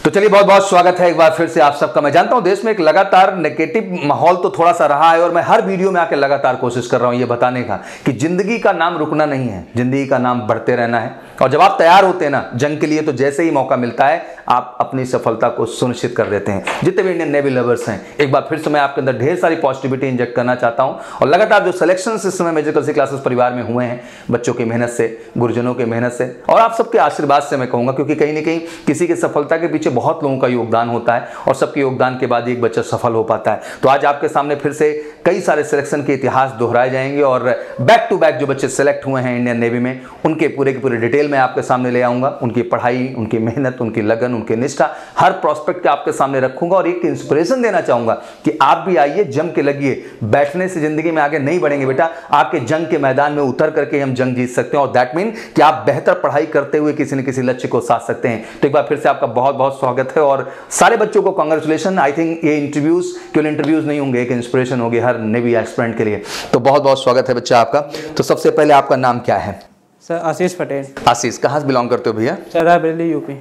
तो चलिए बहुत बहुत स्वागत है एक बार फिर से आप सबका। मैं जानता हूं देश में एक लगातार नेगेटिव माहौल तो थोड़ा सा रहा है और मैं हर वीडियो में आकर लगातार कोशिश कर रहा हूं ये बताने का कि जिंदगी का नाम रुकना नहीं है, जिंदगी का नाम बढ़ते रहना है। और जब आप तैयार होते हैं ना जंग के लिए, तो जैसे ही मौका मिलता है आप अपनी सफलता को सुनिश्चित कर देते हैं। जितने भी इंडियन नेवी लवर्स हैं, एक बार फिर से मैं आपके अंदर ढेर सारी पॉजिटिविटी इंजेक्ट करना चाहता हूं। और लगातार जो सिलेक्शन इस समय मेजर कल्सी क्लासेस परिवार में हुए हैं, बच्चों की मेहनत से, गुरुजनों की मेहनत से और आप सबके आशीर्वाद से मैं कहूंगा, क्योंकि कहीं ना कहीं किसी की सफलता के पीछे बहुत लोगों का योगदान होता है और सबके योगदान के बाद एक बच्चा सफल हो पाता है। तो आज आपके सामने फिर से कई सारे सिलेक्शन के इतिहास दोहराए जाएंगे और बैक टू बैक जो बच्चे सिलेक्ट हुए हैं इंडियन नेवी में, उनके पूरे की पूरी डिटेल में आपके सामने ले आऊंगा। उनकी पढ़ाई, उनकी मेहनत, उनकी लगन, उनकी निष्ठा, हर प्रोस्पेक्ट के आपके सामने रखूंगा और एक इंस्पिरेशन देना चाहूंगा कि आप भी आइए, जम के लगिए। बैठने से जिंदगी में आगे नहीं बढ़ेंगे बेटा, आपके जंग के मैदान में उतर करके हम जंग जीत सकते हैं। और दैट मीन कि आप बेहतर पढ़ाई करते हुए किसी न किसी लक्ष्य को साध सकते हैं। तो एक बार फिर से आपका बहुत बहुत स्वागत है और सारे बच्चों को कांग्रेचुलेशन। आई थिंक ये इंटरव्यूज केवल इंटरव्यूज नहीं होंगे, एक इंस्पिरेशन होगी हर नेवी एस्पिरेंट के लिए। तो बहुत बहुत स्वागत है बच्चा आपका। तो सबसे पहले आपका नाम क्या है? सर आशीष पटेल। आशीष, कहाँ से बिलोंग करते हो भैया? Sir Raebareli, UP.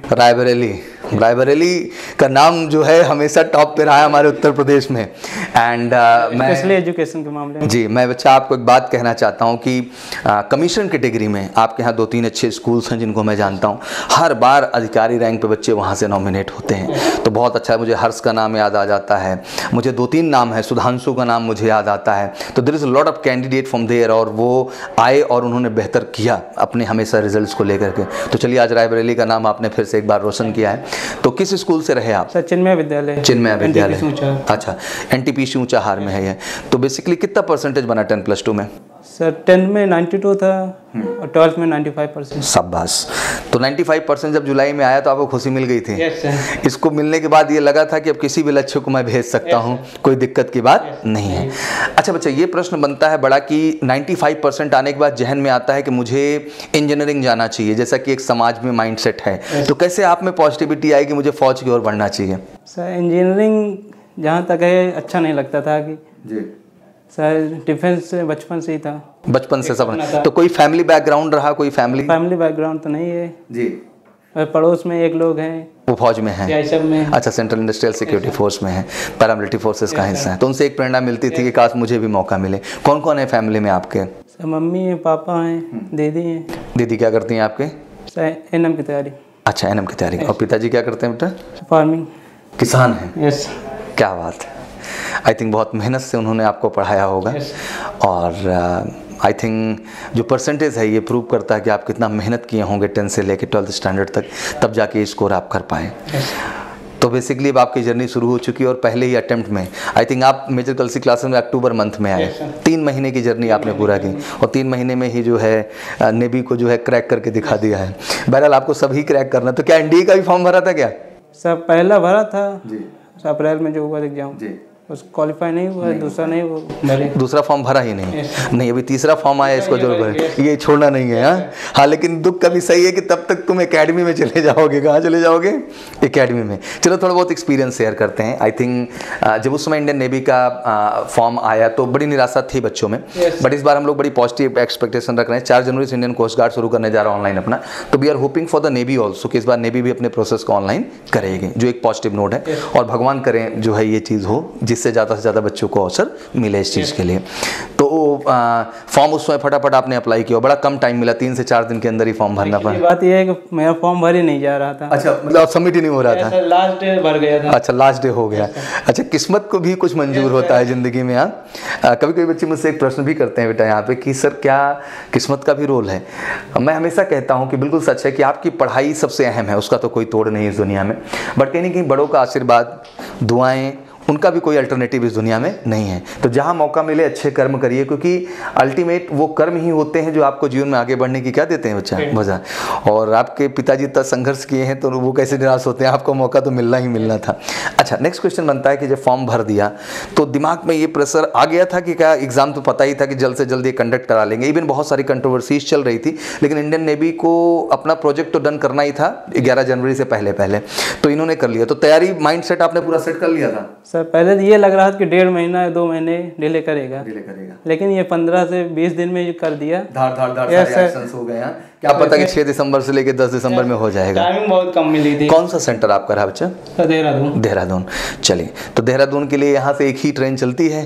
रायबरेली का नाम जो है हमेशा टॉप पे रहा है हमारे उत्तर प्रदेश में। एंड मैं स्पेशली एजुकेशन के मामले में जी, मैं बच्चा आपको एक बात कहना चाहता हूँ कि कमीशन कैटेगरी में आपके यहाँ 2-3 अच्छे स्कूल्स हैं जिनको मैं जानता हूँ। हर बार अधिकारी रैंक पे बच्चे वहाँ से नॉमिनेट होते हैं, तो बहुत अच्छा है। मुझे हर्ष का नाम याद आ जाता है, मुझे 2-3 नाम है, सुधांशु का नाम मुझे याद आता है। तो there is a lot of candidate from there और वो आए और उन्होंने बेहतर किया अपने हमेशा रिजल्ट्स को लेकर के। तो चलिए, आज रायबरेली का नाम आपने फिर से एक बार रोशन किया है। तो किस स्कूल से रहे आप? सर चिन्मय विद्यालय। चिन्मय विद्यालय, अच्छा, NTPC ऊंचाहार में है ये। तो बेसिकली कितना परसेंटेज बना 10+2 में? सर 10 में 92 था और 12 में 95%। शाबाश। तो 95% जब जुलाई में आया तो आपको खुशी मिल गई थी? Yes sir. इसको मिलने के बाद ये लगा था कि अब किसी भी लक्ष्य को मैं भेज सकता हूँ, कोई दिक्कत की बात नहीं है। अच्छा बच्चा, ये प्रश्न बनता है बड़ा कि 95% आने के बाद जहन में आता है कि मुझे इंजीनियरिंग जाना चाहिए, जैसा कि एक समाज में माइंडसेट है। तो कैसे आप में पॉजिटिविटी आई कि मुझे फौज की ओर बढ़ना चाहिए? सर इंजीनियरिंग जहाँ तक है अच्छा नहीं लगता था कि जी सर डिफेंस बचपन से ही था। बचपन से सब। तो कोई फैमिली बैकग्राउंड रहा? कोई फैमिली बैकग्राउंड तो नहीं है जी। और पड़ोस में एक लोग हैं, वो फौज में है? सब में। अच्छा, सेंट्रल इंडस्ट्रियल सिक्योरिटी फोर्स में है, पैरामिलिट्री फोर्सेस का हिस्सा है। तो उनसे एक प्रेरणा मिलती थी कि काश मुझे भी मौका मिले। कौन कौन है फैमिली में आपके? सर मम्मी है, पापा हैं, दीदी हैं। दीदी क्या करती हैं आपके? सर NM की तैयारी। अच्छा, NM की तैयारी। और पिताजी क्या करते हैं बेटा? फार्मिंग। किसान हैं? यस। क्या बात है। आई थिंक बहुत मेहनत से उन्होंने आपको पढ़ाया होगा। और आई थिंक जो परसेंटेज है ये प्रूव करता है कि आप कितना मेहनत किए होंगे 10 से लेकर 12th स्टैंडर्ड तक, तब जाके ये स्कोर आप कर पाए। तो बेसिकली अब आपकी जर्नी शुरू हो चुकी है और पहले ही अटेम्प्ट में आई थिंक आप मेजर कल्सी क्लासेस में अक्टूबर मंथ में आए। 3 महीने की जर्नी आपने पूरा की और 3 महीने में ही जो है नेवी को जो है क्रैक करके दिखा दिया है। बहरहाल आपको सभी क्रैक करना। तो क्या NDA का भी फॉर्म भरा था क्या? सर पहला भरा था जी, अप्रैल में जो हुआ एग्जाम जी, उस क्वालिफाई नहीं हुआ। दूसरा नहीं वो भरे, दूसरा फॉर्म भरा ही नहीं। नहीं, अभी तीसरा फॉर्म आया, इसको जरूर भरे, ये छोड़ना नहीं है। हाँ, लेकिन दुख का भी सही है कि तब तक तुम एकेडमी में चले जाओगे। कहाँ चले जाओगे? एकेडमी में। चलो थोड़ा बहुत एक्सपीरियंस शेयर करते हैं। आई थिंक जब उस समय इंडियन नेवी का फॉर्म आया तो बड़ी निराशा थी बच्चों में, बट इस बार हम लोग बड़ी पॉजिटिव एक्सपेक्टेशन रख रहे हैं। 4 जनवरी से इंडियन कोस्ट गार्ड शुरू करने जा रहा है ऑनलाइन अपना। तो we are hoping for the navy also कि इस बार नेवी भी अपने प्रोसेस को ऑनलाइन करेगी, जो एक पॉजिटिव नोट है। और भगवान करें जो है ये चीज़ हो जिससे ज़्यादा से ज़्यादा बच्चों को अवसर मिले इस चीज़ के लिए। तो फॉर्म उस समय फटाफट आपने अप्लाई किया, बड़ा कम टाइम मिला, 3 से 4 दिन के अंदर ही फॉर्म भरना पड़ा। बात यह है कि मेरा फॉर्म भर ही नहीं जा रहा था। अच्छा, मतलब सबमिट ही नहीं हो रहा था? लास्ट डे भर गया था। अच्छा, लास्ट डे हो गया। अच्छा, किस्मत को भी कुछ मंजूर होता है ज़िंदगी में। हाँ, कभी कभी बच्चे मुझसे एक प्रश्न भी करते हैं बेटा यहाँ पे कि सर क्या किस्मत का भी रोल है? मैं हमेशा कहता हूँ कि बिल्कुल सच है कि आपकी पढ़ाई सबसे अहम है, उसका तो कोई तोड़ नहीं इस दुनिया में। बट कहीं ना कहीं बड़ों का आशीर्वाद, दुआएं, उनका भी कोई अल्टरनेटिव इस दुनिया में नहीं है। तो जहाँ मौका मिले अच्छे कर्म करिए, क्योंकि अल्टीमेट वो कर्म ही होते हैं जो आपको जीवन में आगे बढ़ने की क्या देते हैं बच्चा? मज़ा। और आपके पिताजी इतना संघर्ष किए हैं तो वो कैसे निराश होते हैं? आपको मौका तो मिलना ही मिलना था। अच्छा, नेक्स्ट क्वेश्चन बनता है कि जब फॉर्म भर दिया तो दिमाग में ये प्रेशर आ गया था कि क्या एग्ज़ाम तो पता ही था कि जल्द से जल्द ये कंडक्ट करा लेंगे। इवन बहुत सारी कंट्रोवर्सीज चल रही थी, लेकिन इंडियन नेवी को अपना प्रोजेक्ट तो डन करना ही था 11 जनवरी से पहले तो इन्होंने कर लिया। तो तैयारी माइंड सेट आपने पूरा सेट कर लिया था? सर पहले तो ये लग रहा था कि 1.5 महीना या 2 महीने डिले करेगा, डिले करेगा, लेकिन ये 15 से 20 दिन में कर दिया। धार धार धार सारे एक्शंस हो गए हैं। क्या पता कि 6 दिसंबर से लेकर 10 दिसंबर में हो जाएगा। टाइमिंग बहुत कम मिली थी। कौन सा सेंटर आपका रहा बच्चा? देहरादून। देहरादून। चलिए, तो देहरादून के लिए यहाँ से एक ही ट्रेन चलती है,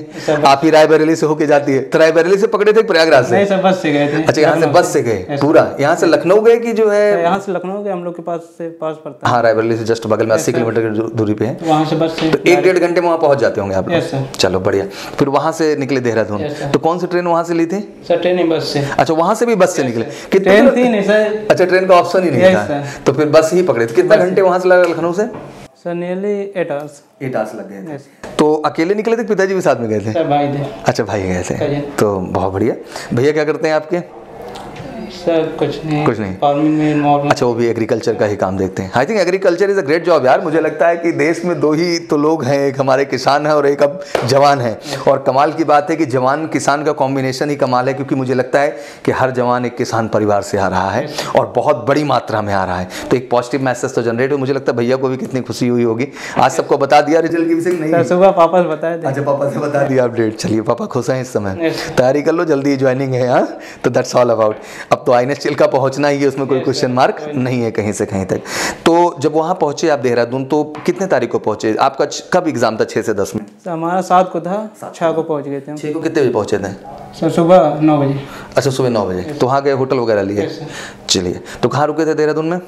आप ही रायबरेली से होके जाती है। तो रायबरेली से पकड़े थे प्रयागराज से? नहीं सर, बस से गए थे। अच्छा, यहाँ से बस से गए पूरा? यहाँ से लखनऊ गए कि जो है? यहाँ से लखनऊ गए, हम लोग के पास पड़ता है। हाँ, रायबरेली से जस्ट बगल में 80 किलोमीटर की दूरी पे है। वहाँ से बस से 1-1.5 घंटे में वहाँ पहुँच जाते होंगे आप लोग। चलो बढ़िया। फिर वहाँ से निकले देहरादून, तो कौन सी ट्रेन वहाँ से ली थी? सर ट्रेन बस से। अच्छा, वहाँ से भी बस से निकले? ट्रेन थी नहीं सर। अच्छा, ट्रेन का ऑप्शन ही नहीं था, तो फिर बस ही पकड़े थे। कितना घंटे वहाँ से लगा लखनऊ से? Sir nearly 8 hours. 8 आवर्स लग गए थे। तो अकेले निकले थे, पिताजी भी साथ में गए थे? सर भाई थे। अच्छा, भाई गए थे, तो बहुत बढ़िया। भैया क्या करते हैं आपके? सर कुछ नहीं, फार्मिंग में इन्वॉल्व। अच्छा, वो भी एग्रीकल्चर का ही काम देखते हैं। I think agriculture is a great job यार। मुझे लगता है कि देश में 2 ही तो लोग हैं, एक हमारे किसान है और एक अब जवान है। और कमाल की बात है कि जवान किसान का कॉम्बिनेशन ही कमाल है, क्योंकि मुझे लगता है कि हर जवान एक किसान परिवार से आ रहा है और बहुत बड़ी मात्रा में आ रहा है। तो एक पॉजिटिव मैसेज तो जनरेट हो। मुझे लगता है भैया को भी कितनी खुशी हुई होगी। आज सबको बता दिया रिजल्ट की विषय? नहीं, सुबह पापा से बताया था। अच्छा, पापा से बता दिया अपडेट। चलिए, पापा खुश हैं इस समय। तैयारी कर लो, जल्दी ज्वाइनिंग है। हाँ, तो दैट्स ऑल अबाउट। अब तो INSTL का पहुंचना ही है, उसमें कोई क्वेश्चन मार्क नहीं है कहीं से कहीं तक। तो जब वहाँ पहुँचे आप देहरादून, तो कितने तारीख को पहुँचे? आपका कब एग्जाम था? 6 से 10 में? हमारा 7 को था, 6 को पहुँच गए थे। 6 को कितने बजे पहुँचे थे? सर सुबह 9 बजे। अच्छा, सुबह 9 बजे। तो वहाँ गए, होटल वगैरह लिए? चलिए, तो कहाँ रुके थे देहरादून में?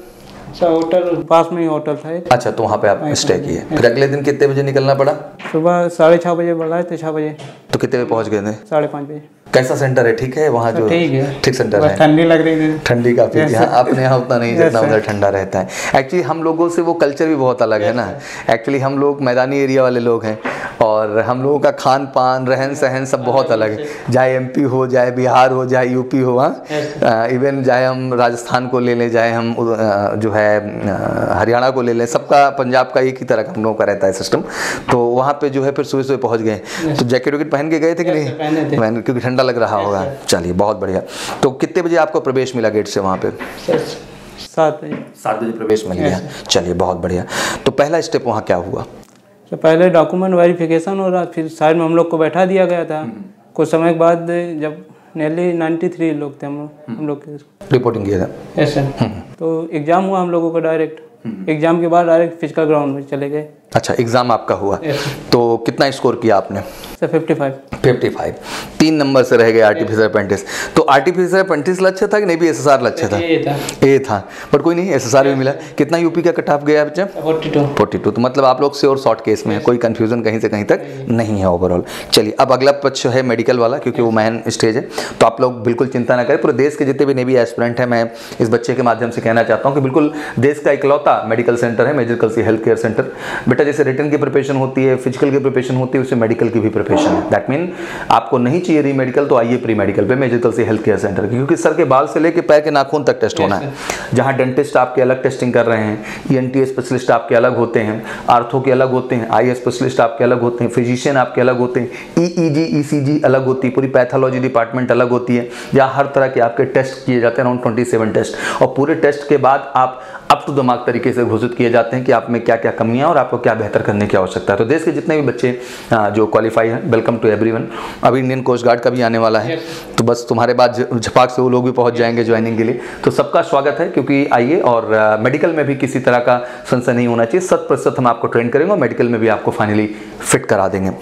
सर होटल पास में ही होटल था एक। अच्छा, तो वहाँ पे आप स्टे किए। फिर अगले दिन कितने बजे निकलना पड़ा? सुबह 6:30 बजे बुलाए थे, 6 बजे। तो कितने बजे पहुँच गए थे? 5:30 बजे। कैसा सेंटर है? ठीक है वहाँ जो? ठीक है, ठीक सेंटर है। ठंडी लग रही थी। ठंडी काफी थी। हाँ, अपने यहाँ उतना नहीं जितना उधर ठंडा रहता है। एक्चुअली हम लोगों से वो कल्चर भी बहुत अलग है ना। एक्चुअली हम लोग मैदानी एरिया वाले लोग हैं और हम लोगों का खान पान, रहन सहन सब बहुत अलग है। चाहे MP हो, चाहे बिहार हो, चाहे UP हो, हाँ, इवन चाहे हम राजस्थान को ले लें, चाहे हम जो है हरियाणा को ले लें, सबका, पंजाब का एक ही तरह का हम लोगों का रहता है सिस्टम। तो वहाँ पे जो है फिर सुबह सुबह पहुँच गए। तो जैकेट वैकेट पहन के गए थे कि नहीं? क्योंकि ठंडा लग रहा होगा। चलिए, बहुत बढ़िया। तो कितने बजे आपको प्रवेश मिला गेट से वहाँ पे? 7 बजे। 7 बजे प्रवेश मिल गया। चलिए, बहुत बढ़िया। तो पहला स्टेप वहाँ क्या हुआ? तो पहले डॉक्यूमेंट वेरिफिकेशन हो रहा, फिर साइड में हम लोग को बैठा दिया गया था। कुछ समय के बाद जब नियरली 93 लोग थे हम लोग रिपोर्टिंग किया था। Yes sir. तो एग्ज़ाम हुआ हम लोगों को डायरेक्ट। एग्ज़ाम के बाद डायरेक्ट फिजिकल ग्राउंड में चले गए। अच्छा, एग्जाम आपका हुआ। तो कितना स्कोर किया आपने? सर 55। 3 नंबर से रह गए आर्टिफिशियल अप्रेंटिस। तो आर्टिफिशियल अप्रेंटिस लक्ष्य था कि नहीं भी SSR लक्ष्य था? ए था, बट कोई नहीं, SSR भी मिला। कितना UP का कट ऑफ गया बच्चा? 42। तो मतलब आप लोग श्योर शॉर्ट केस में है, कोई कंफ्यूजन कहीं से कहीं तक नहीं है ओवरऑल। चलिए, अब अगला पक्ष है मेडिकल वाला, क्योंकि वो मेन स्टेज है। तो आप लोग बिल्कुल चिंता ना करें। पूरे देश के जितने भी नेवी एस्पिरेंट हैं, मैं इस बच्चे के माध्यम से कहना चाहता हूँ कि बिल्कुल देश का इकलौता मेडिकल सेंटर है, मेडिकल सी हेल्थ केयर सेंटर। बेटा, जैसे रिटन की प्रिपरेशन होती है, फिजिकल की प्रिपरेशन होती है, उससे मेडिकल की भी प्रिपरेशन है। दैट मीन आपको नहीं चाहिए री मेडिकल, तो आइए प्री मेडिकल पे, मेडिकल से हेल्थ केयर सेंटर, क्योंकि सर के बाल से लेकर पैर के नाखून तक टेस्ट होना है। जहां डेंटिस्ट आपके अलग टेस्टिंग कर रहे हैं, ENT स्पेशलिस्ट आपके अलग होते हैं, आर्थो के अलग होते हैं, आई स्पेशलिस्ट आपके अलग होते हैं, फिजिशियन आपके अलग होते हैं, EEG ECG अलग होती है, पूरी पैथोलॉजी डिपार्टमेंट अलग होती है, जहाँ हर तरह के आपके टेस्ट किए जाते हैं, अराउंड 27 टेस्ट। और पूरे टेस्ट के बाद आप अप टू दिमाग तरीके से घोषित किए जाते हैं कि आप में क्या क्या कमियां और आपको क्या बेहतर करने की आवश्यकता है। तो देश के जितने भी बच्चे जो क्वालिफाई हैं, वेलकम टू एवरीवन। अभी इंडियन कोस्ट गार्ड का भी आने वाला है, तो बस तुम्हारे बाद झपाक से वो लोग भी पहुंच जाएंगे ज्वाइनिंग के लिए। तो सबका स्वागत है, क्योंकि आइए, और मेडिकल में भी किसी तरह का संशय नहीं होना चाहिए। 100% हम आपको ट्रेन करेंगे और मेडिकल में भी आपको फाइनली फिट करा देंगे।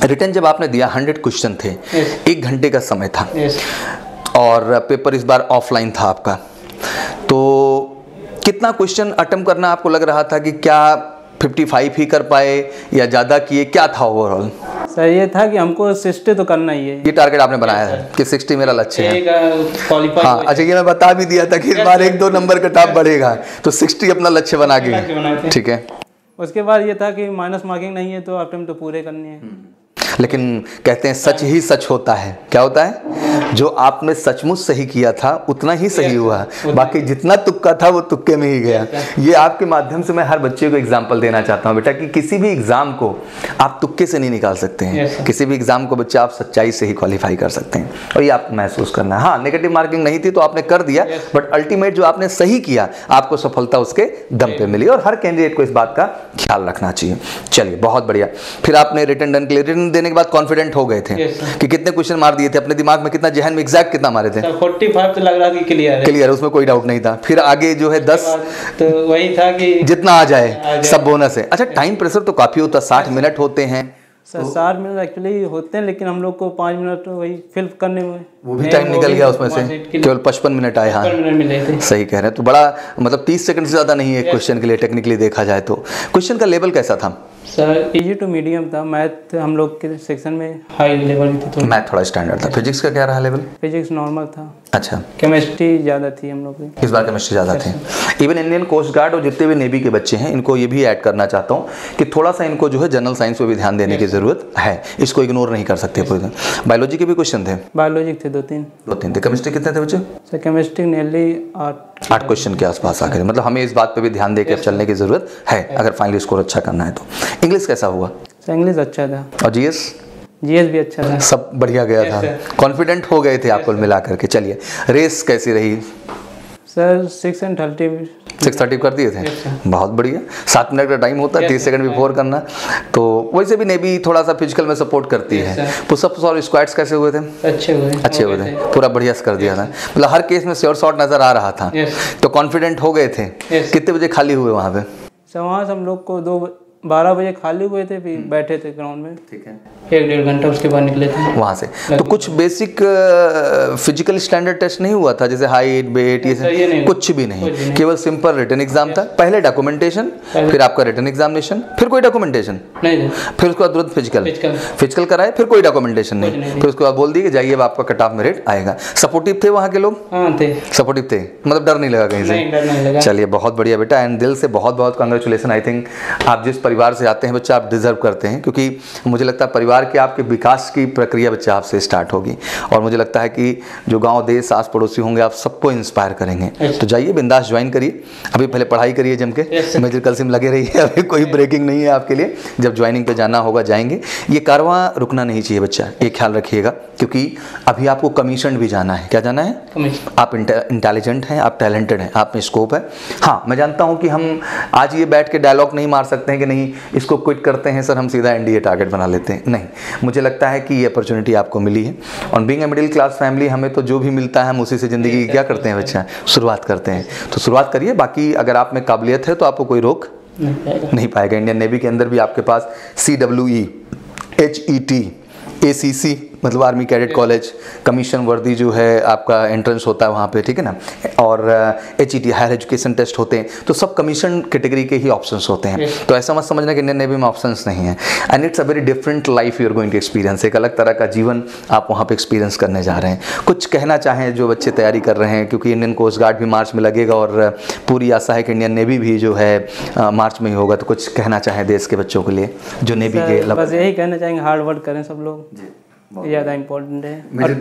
रिटर्न जब आपने दिया 100 क्वेश्चन थे, 1 घंटे का समय था, और पेपर इस बार ऑफलाइन था आपका। तो कितना क्वेश्चन अटेम्प्ट करना आपको लग रहा था कि क्या 55 ही कर पाए या ज़्यादा किए, क्या था ओवरऑल? सर ये था कि हमको 60 तो करना ही है। ये टारगेट आपने बनाया है कि 60 मेरा लक्ष्य है। हाँ, अच्छा, ये मैं बता भी दिया था कि इस बार 1-2 नंबर का टॉप बढ़ेगा, तो 60 अपना लक्ष्य बना के, ठीक है। उसके बाद ये था कि माइनस मार्किंग नहीं है, तो अटेम्प्ट तो पूरे करने हैं। लेकिन कहते हैं सच ही सच होता है। क्या होता है? जो आपने सचमुच सही किया था उतना ही सही हुआ, बाकी जितना तुक्का था वो तुक्के में ही गया। ये आपके माध्यम से मैं हर बच्चे को एग्जाम्पल देना चाहता हूँ बेटा, कि किसी भी एग्जाम को आप तुक्के से नहीं निकाल सकते हैं। किसी भी एग्जाम को बच्चा आप सच्चाई से ही क्वालिफाई कर सकते हैं, और ये आपको महसूस करना है। हाँ, नेगेटिव मार्किंग नहीं थी तो आपने कर दिया, बट अल्टीमेट जो आपने सही किया, आपको सफलता उसके दम पे मिली, और हर कैंडिडेट को इस बात का ख्याल रखना चाहिए। चलिए, बहुत बढ़िया। फिर आपने रिटर्न डन के लिए, रिटर्न देने के बाद कॉन्फिडेंट हो गए थे कि कितने क्वेश्चन मार दिए थे अपने दिमाग में, कितना जहन में एग्जैक्ट कितना मारे थे? 45 तो लग रहा था कि क्लियर, उसमें कोई डाउट नहीं था। फिर आगे जो है 10 तो वही था कि जितना आ जाए सब बोनस है। अच्छा, टाइम प्रेशर तो काफी होता है, 60 मिनट होते हैं सर। 60 मिनट एक्चुअली होते हैं, लेकिन हम लोग को 5 मिनट वही फिल करने में वो भी टाइम निकल गया उसमें से, केवल 55 मिनट आए। हाँ, 55 मिनट मिले थे। सही कह रहे हैं। तो बड़ा मतलब 30 सेकंड से ज़्यादा नहीं है क्वेश्चन के लिए, टेक्निकली देखा जाए तो। क्वेश्चन का लेवल कैसा था सर? इजी टू मीडियम था। मैथ हम लोग के सेक्शन में हाई लेवल की थी, मैथ थोड़ा स्टैंडर्ड था। फिजिक्स का क्या रहा लेवल? फिजिक्स नॉर्मल था। अच्छा, केमिस्ट्री ज़्यादा थी हम लोग की, इस बार केमिस्ट्री ज़्यादा थी। इवन इंडियन कोस्ट गार्ड और जितने भी नेवी के बच्चे हैं, इनको ये भी ऐड करना चाहता हूँ कि थोड़ा सा इनको जो है जनरल साइंस पे भी ध्यान देने की ज़रूरत है, इसको इग्नोर नहीं कर सकते पूरे दिन। बायोलॉजी के भी क्वेश्चन थे? बायोलॉजी थे 2-3 थे। केमिस्ट्री कितने थे बच्चे? सर केमिस्ट्री नियरली 8 क्वेश्चन के आसपास आकर, मतलब हमें इस बात पे भी ध्यान देकर चलने की जरूरत है अगर फाइनली स्कोर अच्छा करना है तो। इंग्लिश कैसा हुआ? सर इंग्लिश अच्छा था। और जीएस? जीएस भी अच्छा था, सब बढ़िया गया था, कॉन्फिडेंट हो गए थे आप कुल मिला करके। चलिए, रेस कैसी रही? सर 6:30 कर दिए थे, बहुत बढ़िया। 7 मिनट का टाइम होता है, 30 सेकंड बिफोर करना। तो वैसे भी नेवी थोड़ा सा फिजिकल में सपोर्ट करती है। पुशअप्स और स्क्वाट्स कैसे हुए थे? अच्छे हुए थे, पूरा बढ़िया से कर दिया था, मतलब हर केस में श्योर शॉट नजर आ रहा था। तो कॉन्फिडेंट हो गए थे। कितने बजे खाली हुए वहाँ पे? सर वहाँ से हम लोग को 12 बजे खाली हुए थे, फिर बैठे थे ग्राउंड में, ठीक है, 1-1.5 घंटा उसके बाद निकले थे वहाँ से। तो कुछ बेसिक फिजिकल स्टैंडर्ड टेस्ट नहीं हुआ था, जैसे हाइट वेट ये कुछ भी नहीं, केवल सिंपल रिटन एग्जाम था। पहले डॉक्यूमेंटेशन, फिर आपका रिटन एग्जामिनेशन, फिर कोई डॉक्यूमेंटेशन नहीं, फिर उसके बाद तुरंत फिजिकल कराए, फिर कोई डॉक्यूमेंटेशन नहीं, फिर उसके बाद बोल दिए कि जाइए अब आपका कट ऑफ मेरिट आएगा। सपोर्टिव थे वहाँ के लोग? सपोर्टिव थे, मतलब डर नहीं लगा कहीं से? चलिए, बहुत बढ़िया बेटा, एंड दिल से बहुत बहुत कांग्रेचुलेसन। आई थिंक आप जिस परिवार से आते हैं बच्चा, आप डिजर्व करते हैं, क्योंकि मुझे लगता है परिवार के आपके विकास की प्रक्रिया बच्चा आपसे स्टार्ट होगी। और मुझे लगता है कि जो गांव देश आस पड़ोसी होंगे आप सबको इंस्पायर करेंगे। तो जाइए बिंदास ज्वाइन करिए, अभी पहले पढ़ाई करिए जम के, मेजर कल से लगे रहिए, अभी कोई ब्रेकिंग नहीं है आपके लिए। जब ज्वाइनिंग पे जाना होगा जाएंगे। ये कारवां रुकना नहीं चाहिए बच्चा, ये ख्याल रखिएगा, क्योंकि अभी आपको कमीशन भी जाना है। क्या जाना है? आप इंटेलिजेंट हैं, आप टैलेंटेड हैं, आप में स्कोप है। हाँ, मैं जानता हूँ कि हम आज ये बैठ के डायलॉग नहीं मार सकते हैं कि नहीं इसको क्विट करते हैं सर, हम सीधा एनडीए टारगेट बना लेते हैं। नहीं, मुझे लगता है कि ये अपॉर्चुनिटी आपको मिली है। और being a middle class family, हमें तो जो भी मिलता है हम उसी से ज़िंदगी की क्या करते हैं बच्चा, शुरुआत करते हैं। तो शुरुआत करिए, बाकी अगर आप में काबिलियत है तो आपको कोई रोक नहीं पाएगा। इंडियन नेवी के अंदर भी आपके पास CWE, HET, ACC मतलब आर्मी कैडेट कॉलेज, कमीशन वर्दी जो है आपका एंट्रेंस होता है वहाँ पे, ठीक है ना, और HET हायर एजुकेशन टेस्ट होते हैं। तो सब कमीशन कैटेगरी के ही ऑप्शंस होते हैं। तो ऐसा मत समझना कि इंडियन नेवी में ऑप्शंस नहीं है। And it's a very different life you are going to experience. एक अलग तरह का जीवन आप वहाँ पे एक्सपीरियंस करने जा रहे हैं। कुछ कहना चाहें जो बच्चे तैयारी कर रहे हैं, क्योंकि इंडियन कोस्ट गार्ड भी मार्च में लगेगा और पूरी आशा है कि इंडियन नेवी भी जो है मार्च में ही होगा। तो कुछ कहना चाहें देश के बच्चों के लिए जो नेवी के? बस यही कहना चाहेंगे, हार्ड वर्क करें सब लोग, ज़्यादा इम्पोर्टेंट है, और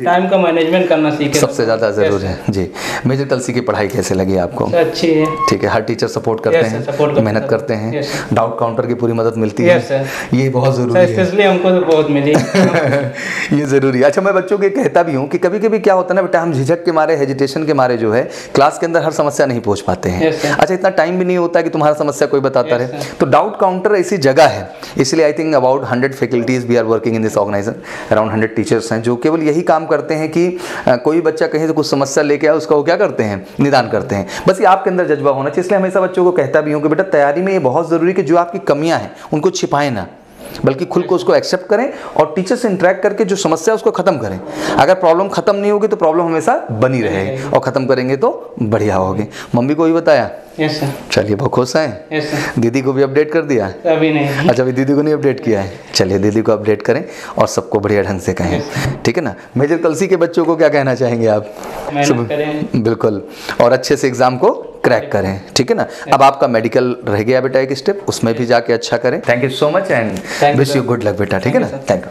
टाइम का मैनेजमेंट करना सीखें, सबसे ज़्यादा ज़रूरी है जी। मेजर कलसी की पढ़ाई कैसे लगी आपको? अच्छी है, ठीक है। हर टीचर सपोर्ट करते हैं, मेहनत करते हैं, डाउट काउंटर की पूरी मदद मिलती है, ये बहुत ज़रूरी है, स्पेशली हमको तो बहुत मिली ये ज़रूरी है। अच्छा, मैं बच्चों के कहता भी हूँ कि कभी कभी क्या होता है ना बेटा, हम झिझक के मारे, हेजिटेशन के मारे जो है क्लास के अंदर हर समस्या नहीं पहुँच पाते हैं। अच्छा, इतना टाइम भी नहीं होता है कि तुम्हारा समस्या कोई बताता रहे। तो डाउट काउंटर ऐसी जगह है, इसलिए I think about 100 faculties we are working in this organisation. Around 100 teachers हैं जो केवल यही काम करते हैं कि कोई बच्चा कहीं से कुछ समस्या लेके आए, उसका वो क्या करते हैं, निदान करते हैं। बस ये आपके अंदर जज्बा होना चाहिए। इसलिए हमेशा बच्चों को कहता भी हूँ कि बेटा तैयारी में ये बहुत ज़रूरी है कि जो आपकी कमियां हैं उनको छिपाएं ना, बल्कि खुद को उसको एक्सेप्ट करें और टीचर से इंटरेक्ट करके जो समस्या है उसको खत्म करें। अगर प्रॉब्लम खत्म नहीं होगी तो प्रॉब्लम हमेशा बनी रहेगी, और खत्म करेंगे तो बढ़िया होगी। मम्मी को ही बताया? Yes sir. चलिए, बहुत खुश हैं? Yes sir. दीदी को भी अपडेट कर दिया? अभी नहीं। अच्छा, अभी दीदी को नहीं अपडेट किया है। चलिए, दीदी को अपडेट करें और सबको बढ़िया ढंग से कहें, ठीक है ना। मेजर कलसी के बच्चों को क्या कहना चाहेंगे आप? बिल्कुल, और अच्छे से एग्जाम को क्रैक करें, ठीक है ना। अब आपका मेडिकल रह गया बेटा एक स्टेप, उसमें भी जाके अच्छा करें। Thank you so much and wish you good luck बेटा, ठीक है ना। Thank you.